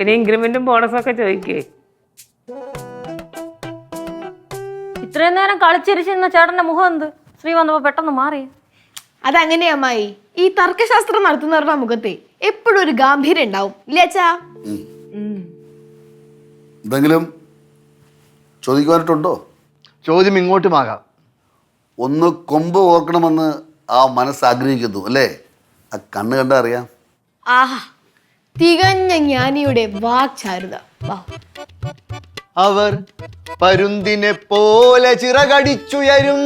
പിന്നെ ഇൻക്രിമെന്റും ബോണസൊക്കെ ചോദിക്കേ. ഇത്രയും നേരം കളിച്ചിരിച്ചിരുന്ന ചേട്ടന്റെ മുഖം എന്ത് ശ്രീ വന്നപ്പോ പെട്ടെന്ന് മാറി? അതങ്ങനെയാ അമ്മായി, ഈ തർക്കശാസ്ത്രം നടത്തുന്നവരുടെ മുഖത്തെ എപ്പോഴും ഒരു ഗാംഭീര്യം ഉണ്ടാവും ഇല്ലേ അച്ഛാ? എന്തെങ്കിലും ചോദിക്കുവാനായിട്ടുണ്ടോ? ചോദ്യം ഇങ്ങോട്ടുമാകാം. ഒന്ന് കൊമ്പ് ഓർക്കണമെന്ന് ആ മനസ്സ് ആഗ്രഹിക്കുന്നു അല്ലേ? ആ കണ്ണ് കണ്ടാ അറിയാം. ആഹാ, തികഞ്ഞ ജ്ഞാനിയുടെ വാക്ചാരുത. അവർ പരുന്തിനെ പോലെ ചിറകടിച്ചുയരും,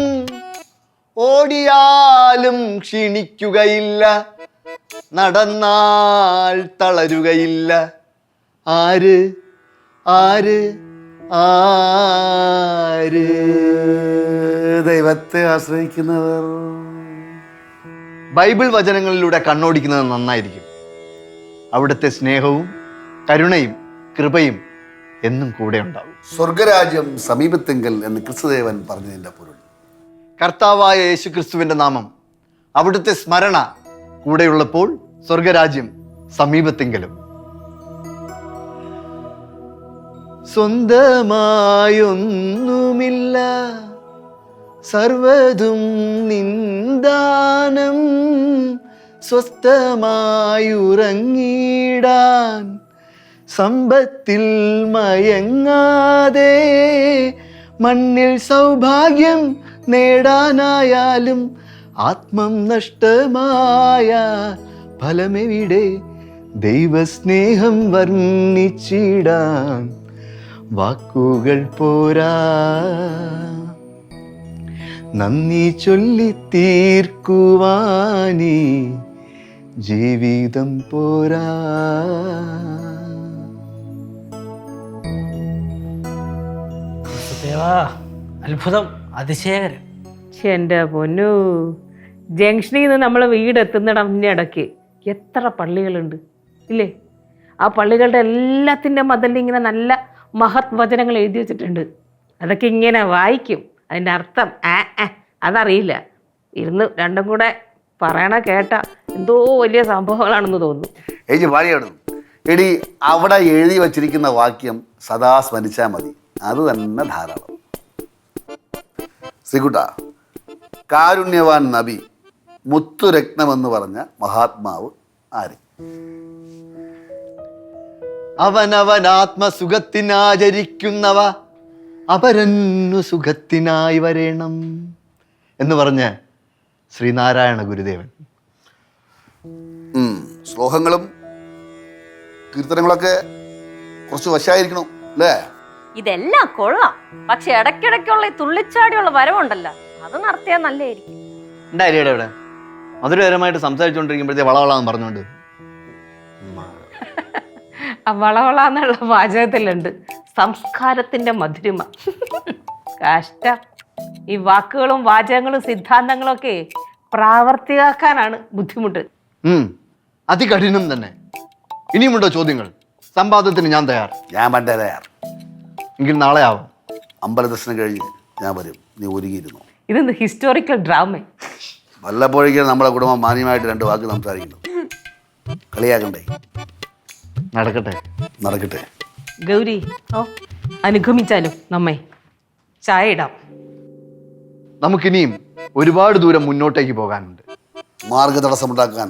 ഓടിയാലും ക്ഷീണിക്കുകയില്ല, നടന്നാൽ തളരുകയില്ല. ആര് ആര് ആര്? ദൈവത്തെ ആശ്രയിക്കുന്നവർ. ബൈബിൾ വചനങ്ങളിലൂടെ കണ്ണോടിക്കുന്നത് നന്നായിരിക്കും. അവിടുത്തെ സ്നേഹവും കരുണയും കൃപയും എന്നും കൂടെ ഉണ്ടാവും. സ്വർഗരാജ്യം സമീപത്തെങ്കൽ എന്ന് ക്രിസ്തുദേവൻ പറഞ്ഞതിന്റെ പൊരുൾ. കർത്താവായ യേശുക്രിസ്തുവിന്റെ നാമം, അവിടുത്തെ സ്മരണ കൂടെയുള്ളപ്പോൾ സ്വർഗരാജ്യം സമീപത്തെങ്കിലും. സ്വന്തമായൊന്നുമില്ല, സർവതും നിന്ദാനം, സ്വസ്ഥമായുറങ്ങിടാൻ സമ്പത്തിൽ മയങ്ങാതെ, മണ്ണിൽ സൗഭാഗ്യം നേടാനായാലും ആത്മം നഷ്ടമായ ഫലമെവിടെ? ദൈവസ്നേഹം വർണ്ണിച്ചിടാൻ വാക്കുകൾ പോരാ, നന്ദി ചൊല്ലി തീർക്കുവാനീ ജീവിതം പോരാ. അത്ഭുതം, അതിശയകരം. എൻ്റെ പൊന്നു, ജംഗ്ഷനിൽ നിന്ന് നമ്മൾ വീടെത്തുന്നിടം ഇടയ്ക്ക് എത്ര പള്ളികളുണ്ട് ഇല്ലേ? ആ പള്ളികളുടെ എല്ലാത്തിൻ്റെ മതിലിൽ ഇങ്ങനെ നല്ല മഹത് വചനങ്ങൾ എഴുതി വെച്ചിട്ടുണ്ട്. അതൊക്കെ ഇങ്ങനെ വായിക്കും, അതിൻ്റെ അർത്ഥം അതറിയില്ല. ഇരുന്ന് രണ്ടും കൂടെ പറയണ കേട്ട എന്തോ വലിയ സംഭവങ്ങളാണെന്ന് തോന്നുന്നു. ഏജി പാടിയാടുന്നു. എടി, അവിടെ എഴുതി വച്ചിരിക്കുന്ന വാക്യം സദാ സ്മരിച്ചാൽ മതി, അത് തന്നെ ധാരാളം. ശ്രീകുട്ട, കാരുണ്യവാൻ നബി, മുത്തുരത്നമെന്ന് പറഞ്ഞ മഹാത്മാവ് ആര്? അവനവൻ ആത്മസുഖത്തിനാചരിക്കുന്നവ അപരന്നു സുഖത്തിനായി വരേണം എന്ന് പറഞ്ഞ് ശ്രീനാരായണ ഗുരുദേവൻ. ശ്ലോകങ്ങളും കീർത്തനങ്ങളൊക്കെ കുറച്ച് വശായിരിക്കണം അല്ലേ? ഇതെല്ലാം കൊള്ളാം, പക്ഷെ ഇടയ്ക്കിടയ്ക്കുള്ള ഈ തുള്ളിച്ചാടിയുള്ള വരവുണ്ടല്ലോ, അത് നടത്തിയാൽ നല്ലതായിരിക്കും. ഉണ്ടായില്ലേ ഇവിടെ മധുരകരമായിട്ട് സംസാരിച്ചുകൊണ്ടിരിക്കുമ്പോഴത്തേ വളവളാന്ന് പറഞ്ഞോണ്ട് ആ വളവളാന്നുള്ള വാചകത്തിലുണ്ട് സംസ്കാരത്തിന്റെ മധുരിമ. കഷ്ടം, ഈ വാക്കുകളും വാചകങ്ങളും സിദ്ധാന്തങ്ങളും ഒക്കെ പ്രാവർത്തികമാക്കാനാണ് ബുദ്ധിമുട്ട്. അതികഠിനം തന്നെ. ഇനിയുമുണ്ടോ ചോദ്യങ്ങൾ? സംവാദത്തിന് ഞാൻ തയ്യാർ. ഞാൻ പണ്ടേ തയ്യാർ. എങ്കിൽ നാളെ ആവാം. അമ്പലദർശനം കഴിഞ്ഞ് ഞാൻ വരും, നീ ഒരുങ്ങിയിരുന്നു. ഇതെന്ത് ഹിസ്റ്റോറിക്കൽ ഡ്രാമ? വല്ലപ്പോഴേക്കും നമ്മളെ കുടുംബം മാന്യമായിട്ട് രണ്ട് വാക്ക് സംസാരിക്കുന്നു. കളിയാക്കണ്ടേ? നടക്കട്ടെ. ഗൗരി, അനുഗമിച്ചാലും നമ്മെ ചായ ഇടാം. നമുക്കിനിയും ഒരുപാട് ദൂരം മുന്നോട്ടേക്ക് പോകാനുണ്ട്. മാർഗ തടസ്സമുണ്ടാക്കാൻ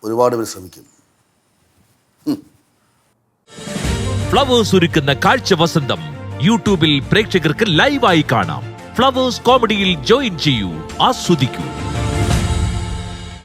ഒരുപാട് പേർ ശ്രമിക്കും. ഫ്ലവേഴ്സ് ഒരുക്കുന്ന കാഴ്ച വസന്തം യൂട്യൂബിൽ പ്രേക്ഷകർക്ക് ലൈവായി കാണാം. ഫ്ലവേഴ്സ് കോമഡിയിൽ ജോയിൻ ചെയ്യൂ, ആസ്വദിക്കൂ.